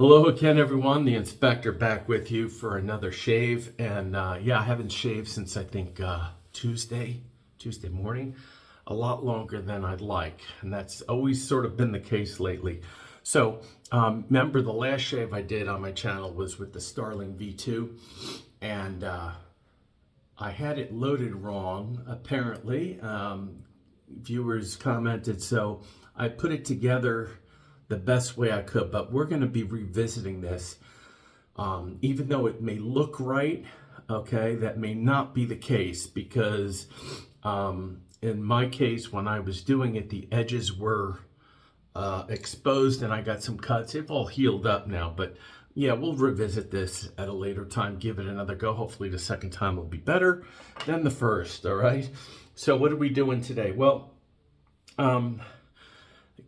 Hello again, everyone. The inspector back with you for another shave. And yeah, I haven't shaved since I think Tuesday morning. A lot longer than I'd like. And that's always sort of been the case lately. So remember the last shave I did on my channel was with the Starling V2. And I had it loaded wrong, apparently. Viewers commented, so I put it together the best way I could, but we're going to be revisiting this. Even though it may look right, okay, that may not be the case because in my case, when I was doing it, the edges were exposed and I got some cuts. They've all healed up now, but yeah, we'll revisit this at a later time, give it another go. Hopefully the second time will be better than the first, all right? So what are we doing today? Well,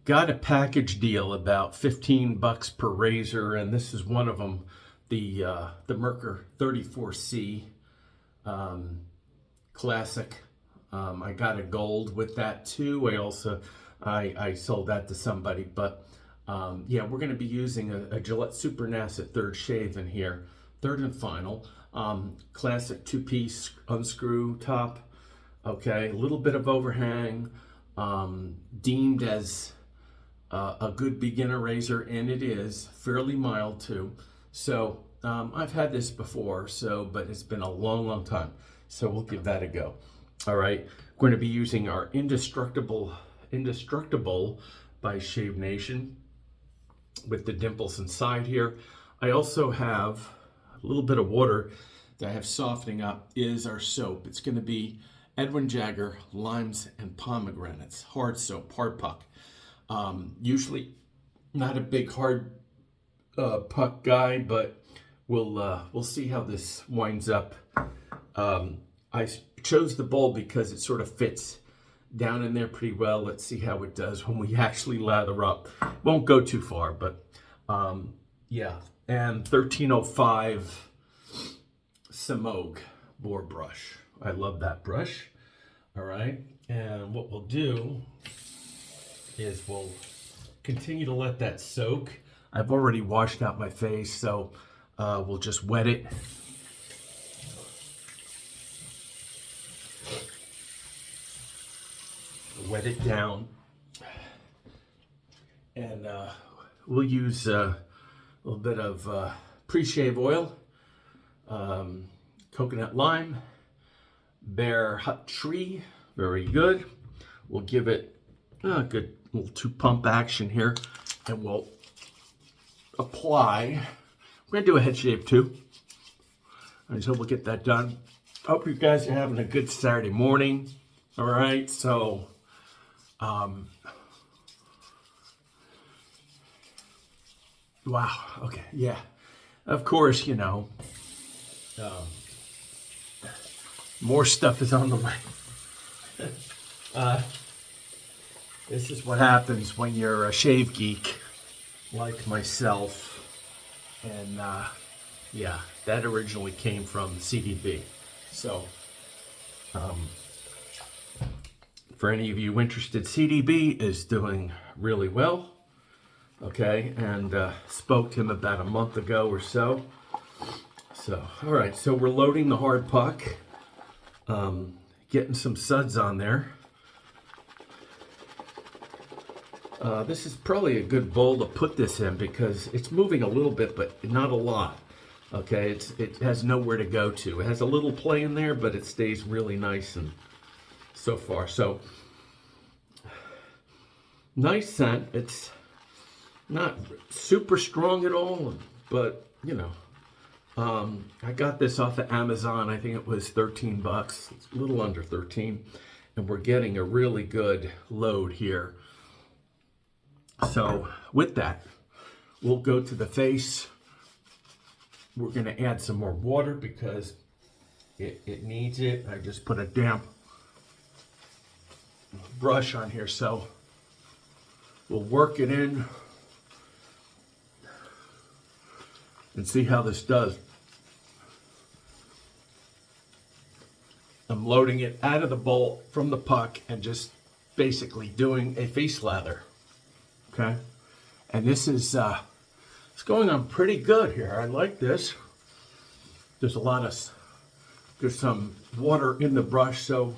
got a package deal about 15 bucks per razor, and this is one of them, the Merkur 34C Classic. I got a gold with that too. I sold that to somebody, but yeah, we're going to be using a Gillette Super NASA third shave in here, third and final. Classic two-piece unscrew top. Okay, a little bit of overhang, deemed as a good beginner razor, and it is fairly mild too. So I've had this before, but it's been a long time. So we'll give that a go. All right, we're going to be using our Indestructible by Shave Nation with the dimples inside here. I also have a little bit of water that I have softening up is our soap. It's going to be Edwin Jagger Limes and Pomegranates hard soap, hard puck. Usually not a big hard puck guy, but we'll see how this winds up. I chose the bowl because it sort of fits down in there pretty well. Let's see how it does when we actually lather up. Won't go too far, but yeah. And 1305 Samog boar brush. I love that brush. All right, and what we'll do is we'll continue to let that soak. I've already washed out my face, so we'll just wet it. Wet it down. And we'll use a little bit of pre-shave oil, coconut lime, Bear Hut Tree, very good. We'll give it a good little 2-pump action here, and we'll apply. We're gonna do a head shave too. I just hope we'll get that done. Hope you guys are having a good Saturday morning. All right, so wow, okay, yeah. Of course, you know, more stuff is on the way. This is what happens when you're a shave geek like myself. And yeah, that originally came from CDB. So for any of you interested, CDB is doing really well. Okay, and spoke to him about a month ago or so. So, all right, so we're loading the hard puck. Getting some suds on there. This is probably a good bowl to put this in because it's moving a little bit, but not a lot. Okay, it has nowhere to go to. It has a little play in there, but it stays really nice and so far. So, nice scent. It's not super strong at all, but you know. I got this off of Amazon. I think it was 13 bucks. It's a little under 13. And we're getting a really good load here. So with that, we'll go to the face. We're going to add some more water because it needs it. I just put a damp brush on here. So we'll work it in and see how this does. I'm loading it out of the bowl from the puck and just basically doing a face lather. Okay, and this is It's going on pretty good here. I like this. There's some water in the brush, so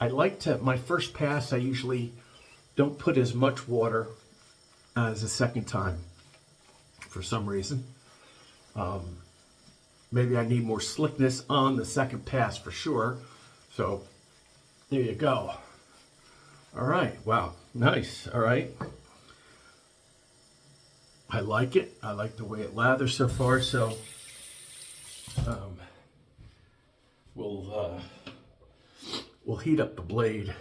I like to, my first pass, I usually don't put as much water as the second time for some reason. Maybe I need more slickness on the second pass for sure. So there you go. All right, wow, nice, all right. I like it. I like the way it lathers so far, so we'll heat up the blade.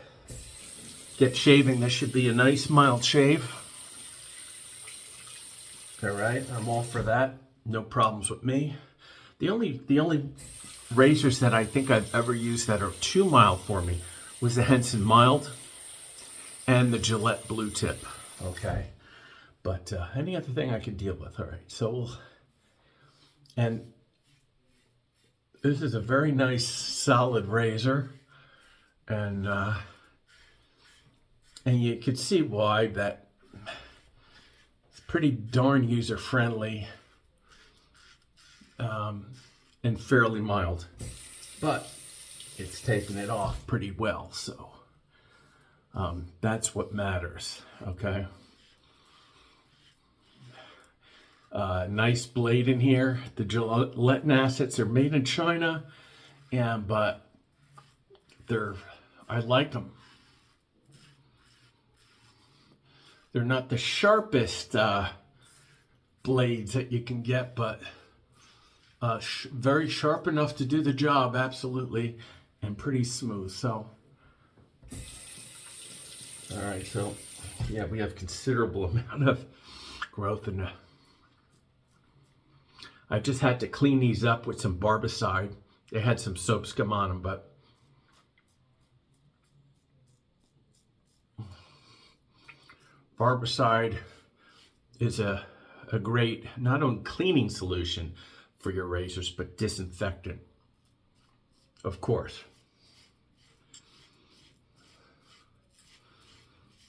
Get shaving. This should be a nice mild shave. All right, I'm all for that. No problems with me. The only razors that I think I've ever used that are too mild for me was the Henson Mild and the Gillette Blue Tip. Okay, but any other thing I can deal with. All right, so and this is a very nice solid razor, and you can see why that it's pretty darn user friendly and fairly mild, but it's taking it off pretty well, so that's what matters. Okay. Nice blade in here. The Gillette assets are made in China, but I like them. They're not the sharpest blades that you can get, but very sharp enough to do the job, absolutely, and pretty smooth. So, all right, so yeah, we have considerable amount of growth in the. I just had to clean these up with some barbicide. They had some soap scum on them, but barbicide is a great, not only cleaning solution for your razors, but disinfectant, of course.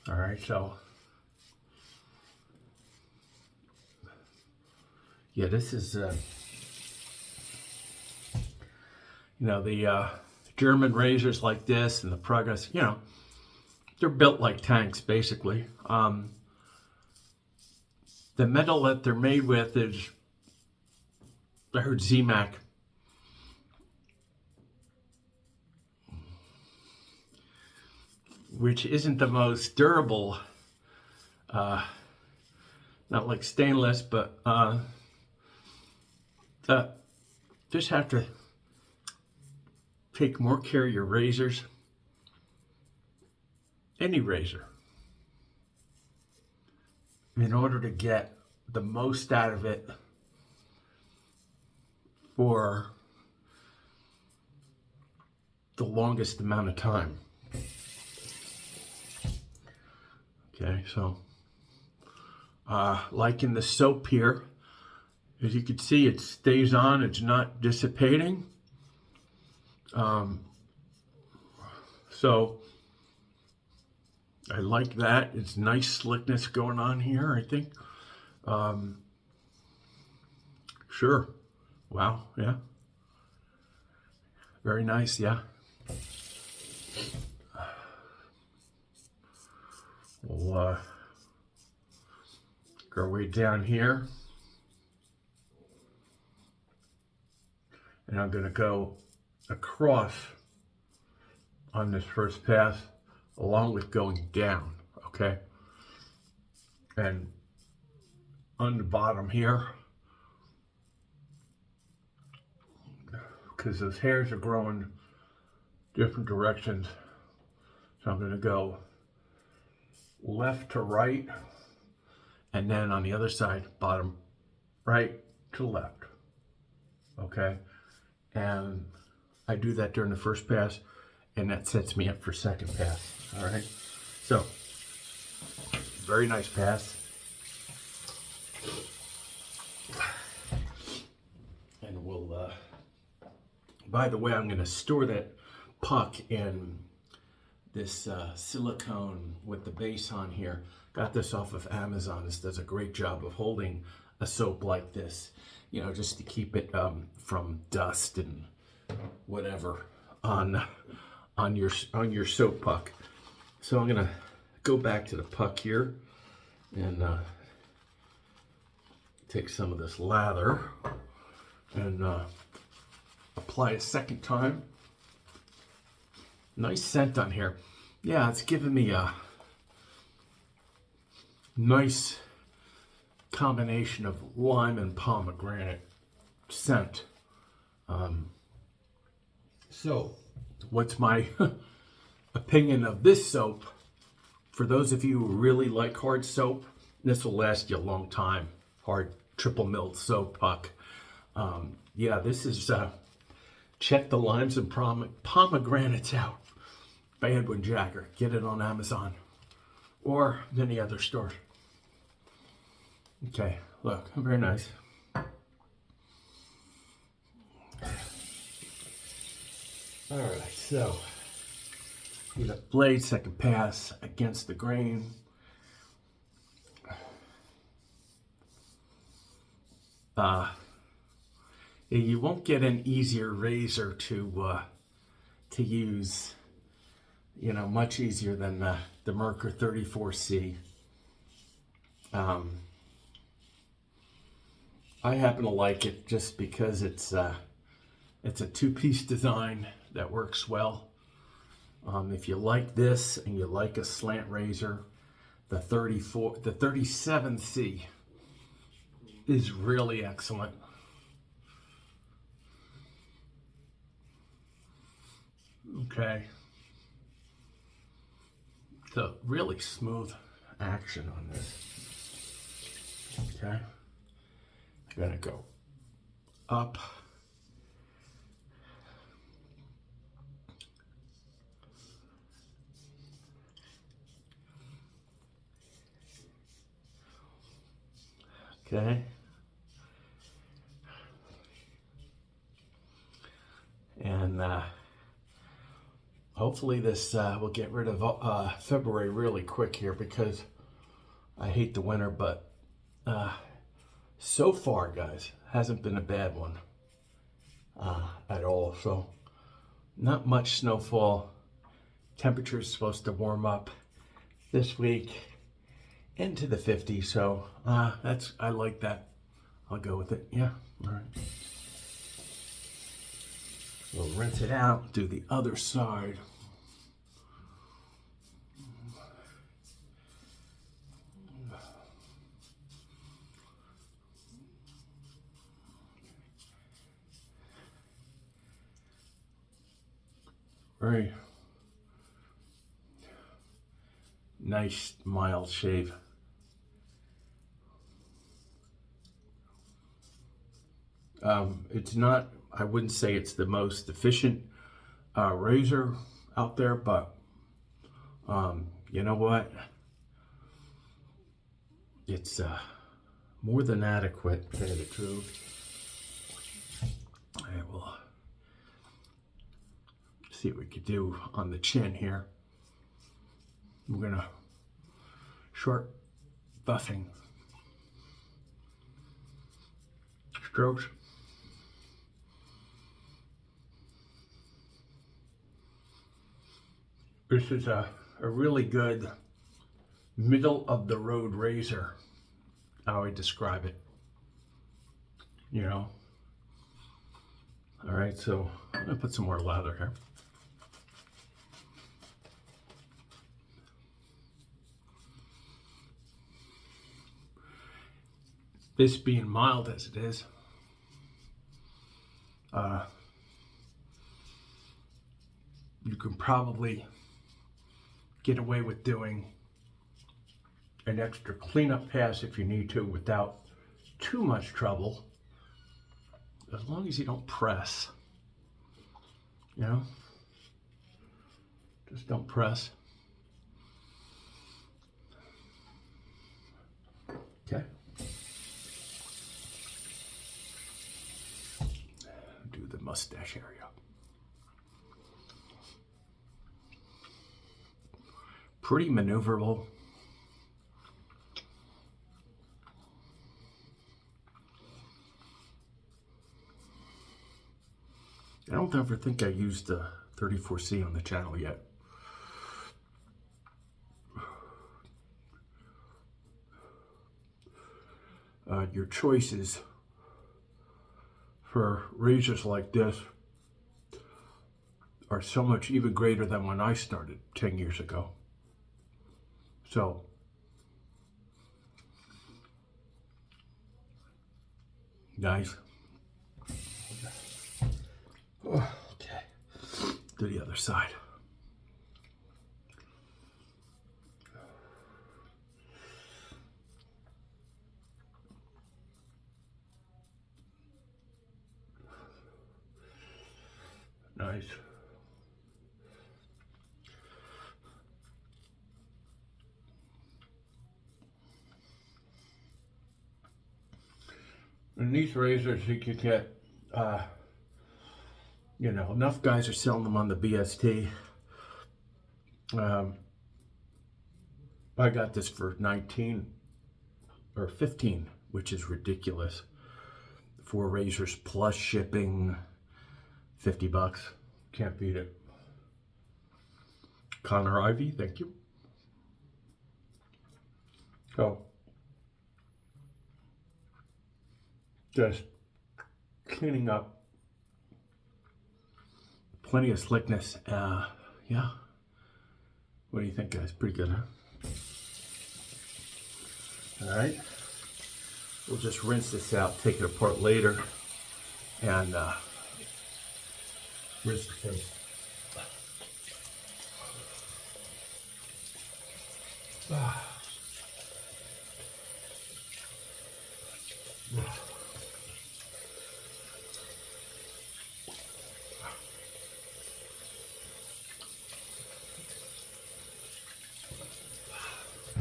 All right, so yeah, this is, the German razors like this and the Progress, they're built like tanks, basically. The metal that they're made with is, I heard Z-Mac. Which isn't the most durable, not like stainless, but just have to take more care of your razors. Any razor, in order to get the most out of it for the longest amount of time. Okay, so like in the soap here, as you can see, it stays on, it's not dissipating. So I like that. It's nice slickness going on here, I think. Sure. Wow, yeah. Very nice, yeah. We'll go way down here. And I'm going to go across on this first pass along with going down, okay? And on the bottom here, because those hairs are growing different directions, so I'm going to go left to right, and then on the other side, bottom right to left, okay? And I do that during the first pass, and that sets me up for second pass, all right? So, very nice pass. And we'll, by the way, I'm gonna store that puck in this silicone with the base on here. Got this off of Amazon. This does a great job of holding a soap like this, you know, just to keep it from dust and whatever on your soap puck. So I'm gonna go back to the puck here and take some of this lather and apply a second time. Nice scent on here. Yeah, it's giving me a nice combination of lime and pomegranate scent. So, what's my opinion of this soap? For those of you who really like hard soap, this will last you a long time. Hard triple milled soap puck. Yeah, this is Check the Limes and Pomegranates Out by Edwin Jagger. Get it on Amazon or many other stores. Okay, look, very nice. All right, so the blade second pass against the grain. You won't get an easier razor to use, you know, much easier than the Merkur 34C. I happen to like it just because it's a two-piece design that works well. If you like this and you like a slant razor, the 37C is really excellent. Okay. So really smooth action on this. Okay. I'm gonna go up. Okay. And hopefully this will get rid of February really quick here, because I hate the winter, but so far, guys, hasn't been a bad one at all. So not much snowfall. Temperature is supposed to warm up this week into the 50s, so I like that. I'll go with it. Yeah, all right. We'll rinse it out, do the other side. Very nice, mild shave. It's not, I wouldn't say it's the most efficient razor out there, but you know what? It's more than adequate, to tell you the truth. I will see what we could do on the chin here. We're gonna short buffing strokes. This is a really good middle of the road razor, how I describe it, you know. All right, so I'm gonna put some more lather here. This being mild as it is, you can probably get away with doing an extra cleanup pass if you need to without too much trouble, as long as you don't press, you know, just don't press. Okay. Do the mustache area. pretty maneuverable. I don't ever think I used the 34C on the channel yet. Your choices for razors like this are so much even greater than when I started 10 years ago. So, guys, okay, to the other side. Nice. And these razors you could get, you know, enough guys are selling them on the BST. I got this for 19 or 15, which is ridiculous. 4 razors plus shipping, $50. Can't beat it. Connor Ivy, thank you. So, just cleaning up. Plenty of slickness. Yeah. What do you think, guys? Pretty good, huh? All right. We'll just rinse this out, take it apart later, and rinse the face.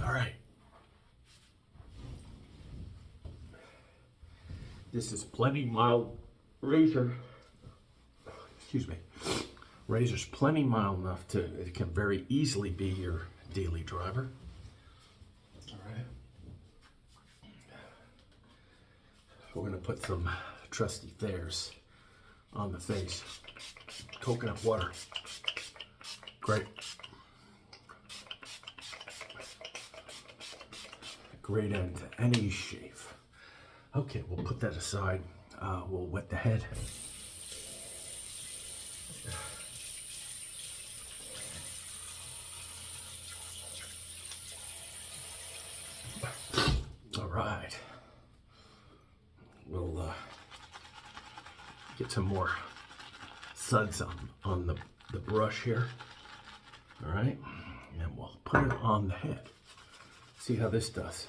All right. This is plenty mild razor. Excuse me. Razor's plenty mild enough to, it can very easily be your daily driver. All right. We're going to put some trusty Thayers on the face. Coconut water. Great. Great end to any shave. Okay, we'll put that aside. We'll wet the head. All right. We'll get some more suds on the brush here. All right, and we'll put it on the head. See how this does.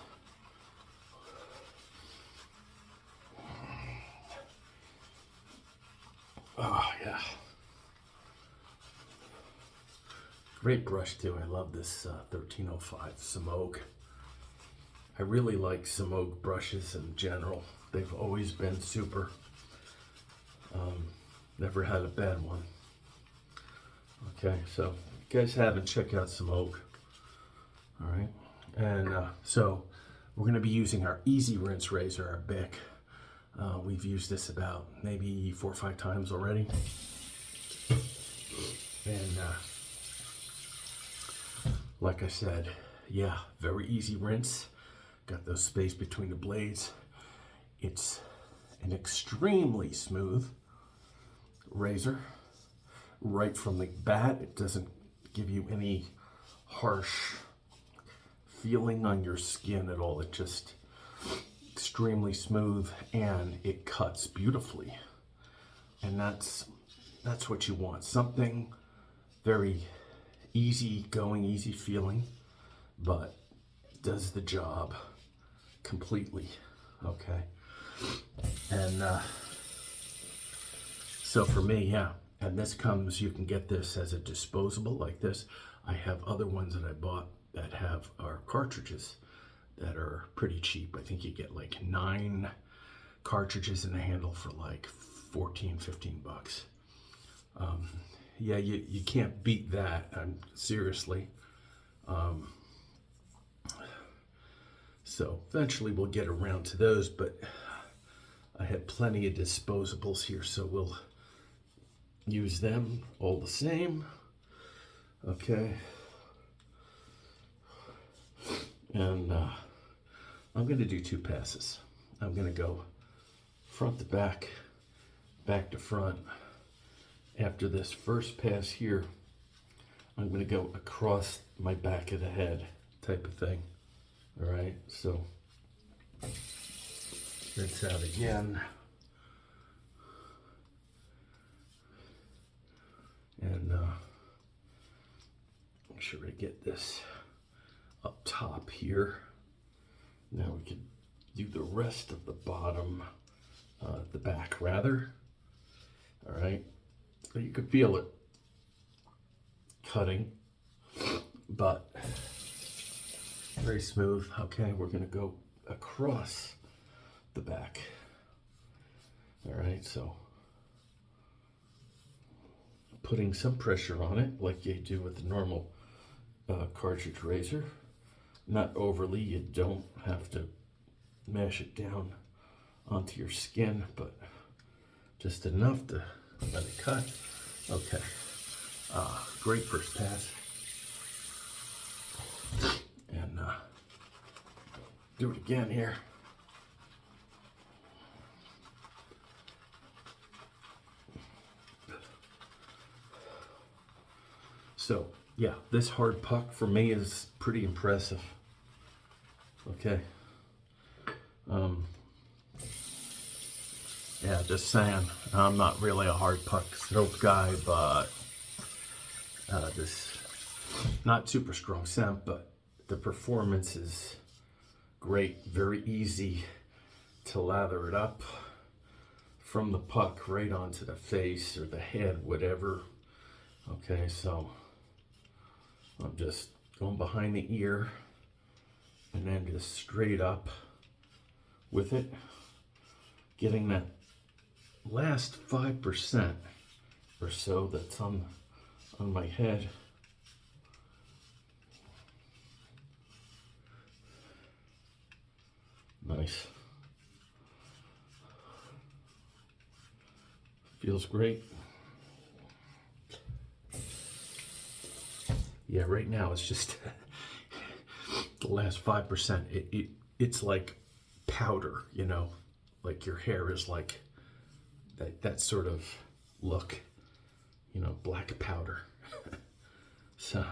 Oh, yeah. Great brush, too. I love this 1305 Samogue. I really like Samogue brushes in general. They've always been super. Never had a bad one. Okay, so if you guys haven't, check out Samogue. All right. And so we're going to be using our Easy Rinse razor, our Bic. We've used this about maybe 4 or 5 times already. And like I said, yeah, very easy rinse. Got those space between the blades. It's an extremely smooth razor. Right from the bat, it doesn't give you any harsh feeling on your skin at all. It just extremely smooth, and it cuts beautifully. And that's what you want. Something very easy going, easy feeling, but does the job completely. Okay. And so for me, yeah. And this comes, you can get this as a disposable like this. I have other ones that I bought that have our cartridges that are pretty cheap. I think you get like 9 cartridges in a handle for like 14, 15 bucks. Yeah, you can't beat that. Seriously. So eventually we'll get around to those, but I have plenty of disposables here, so we'll use them all the same. Okay. And I'm going to do 2 passes. I'm going to go front to back, back to front. After this first pass here, I'm going to go across my back of the head type of thing. All right, so rinse out again. And make sure I get this up top here. Now we can do the rest of the bottom, the back rather. All right, so you can feel it cutting, but very smooth. Okay, we're gonna go across the back. All right, so putting some pressure on it like you do with the normal cartridge razor. Not overly, you don't have to mash it down onto your skin, but just enough to let it cut. Okay, great first pass. And do it again here. So yeah, this hard puck for me is pretty impressive. Okay. Yeah, just saying, I'm not really a hard puck stroke guy, but this not super strong scent, but the performance is great. Very easy to lather it up from the puck right onto the face or the head, whatever. Okay, so I'm just going behind the ear and then just straight up with it, getting that last 5% or so that's on my head. Nice. Feels great. Yeah, right now it's just the last 5%. It's like powder, you know, like your hair is like that sort of look, you know, black powder. So,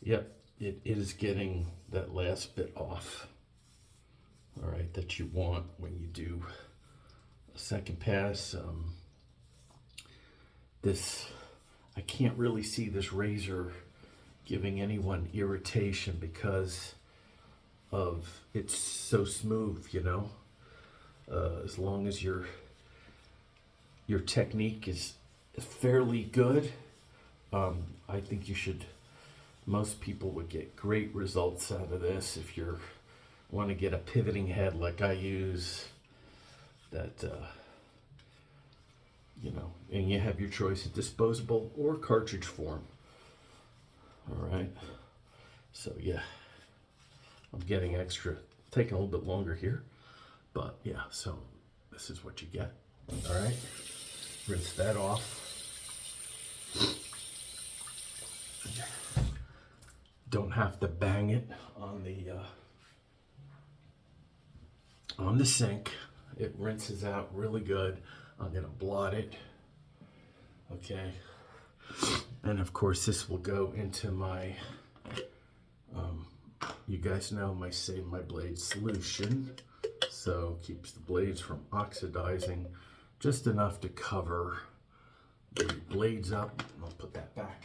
yep, it is getting that last bit off. All right, that you want when you do a second pass. I can't really see this razor giving anyone irritation because of it's so smooth, you know. As long as your technique is fairly good, I think most people would get great results out of this. If you want to get a pivoting head like I use, that you know, and you have your choice of disposable or cartridge form. All right, so yeah, I'm getting extra, taking a little bit longer here, but yeah, so this is what you get. All right, rinse that off. Don't have to bang it on the sink. It rinses out really good. I'm gonna blot it. Okay, and of course this will go into my you guys know my Save My Blade solution, so keeps the blades from oxidizing, just enough to cover the blades up. I'll put that back.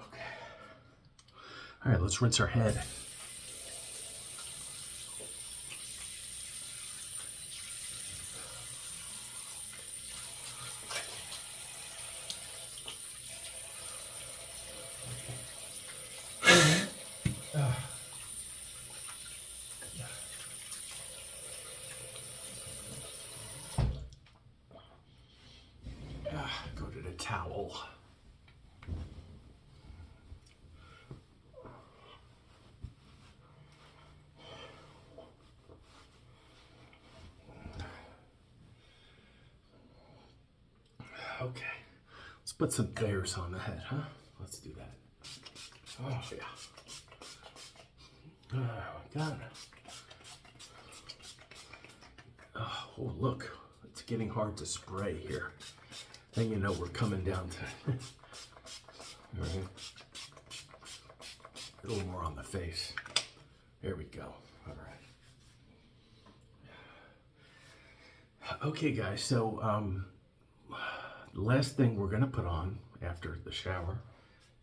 Okay, all right, let's rinse our head. Go to the towel. Okay, let's put some bears on the head, huh? Let's do that. Oh, yeah. Oh, God. Oh, look. It's getting hard to spray here. Then you know we're coming down to... All right. A little more on the face. There we go. All right. Okay, guys. So, the last thing we're going to put on after the shower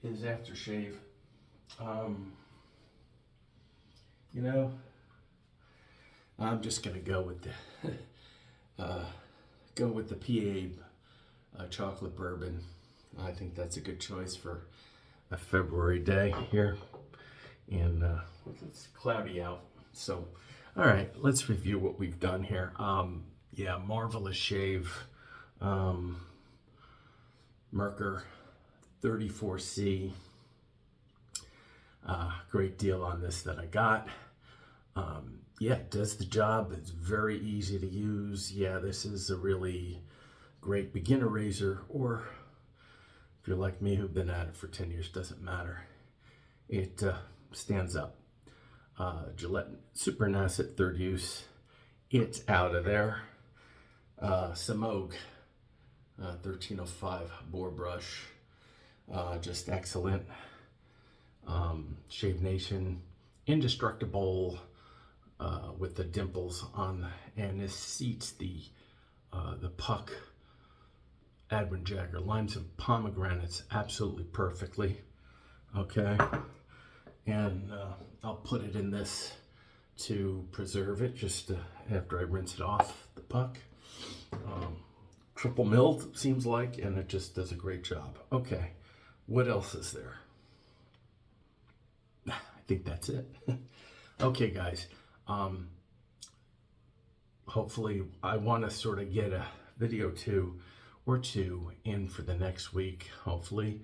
is aftershave. You know, I'm just gonna go with the PA chocolate bourbon. I think that's a good choice for a February day here, and it's cloudy out. So, all right, let's review what we've done here. Yeah, marvelous shave. Merkur 34C. Great deal on this that I got. Yeah, it does the job. It's very easy to use. Yeah, this is a really great beginner razor, or if you're like me who've been at it for 10 years, doesn't matter. It stands up. Gillette Super Nacet third use. It's out of there. Samog 1305 boar brush. Just excellent. Shave Nation Indestructible with the dimples on, and this seats the puck Edwin Jagger limes and pomegranates absolutely perfectly. Okay, and I'll put it in this to preserve it just after I rinse it off the puck. Triple milled seems like, and it just does a great job. Okay, what else is there? I think that's it. Okay, guys. Hopefully, I want to sort of get a video or two in for the next week. Hopefully,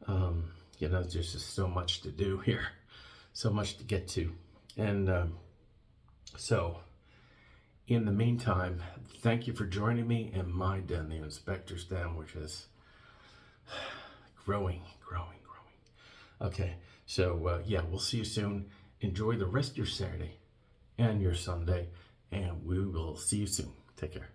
you know, there's just so much to do here, so much to get to, and so in the meantime, thank you for joining me in my den, the inspector's den, which is growing. Okay, so yeah, we'll see you soon. Enjoy the rest of your Saturday and your Sunday, and we will see you soon. Take care.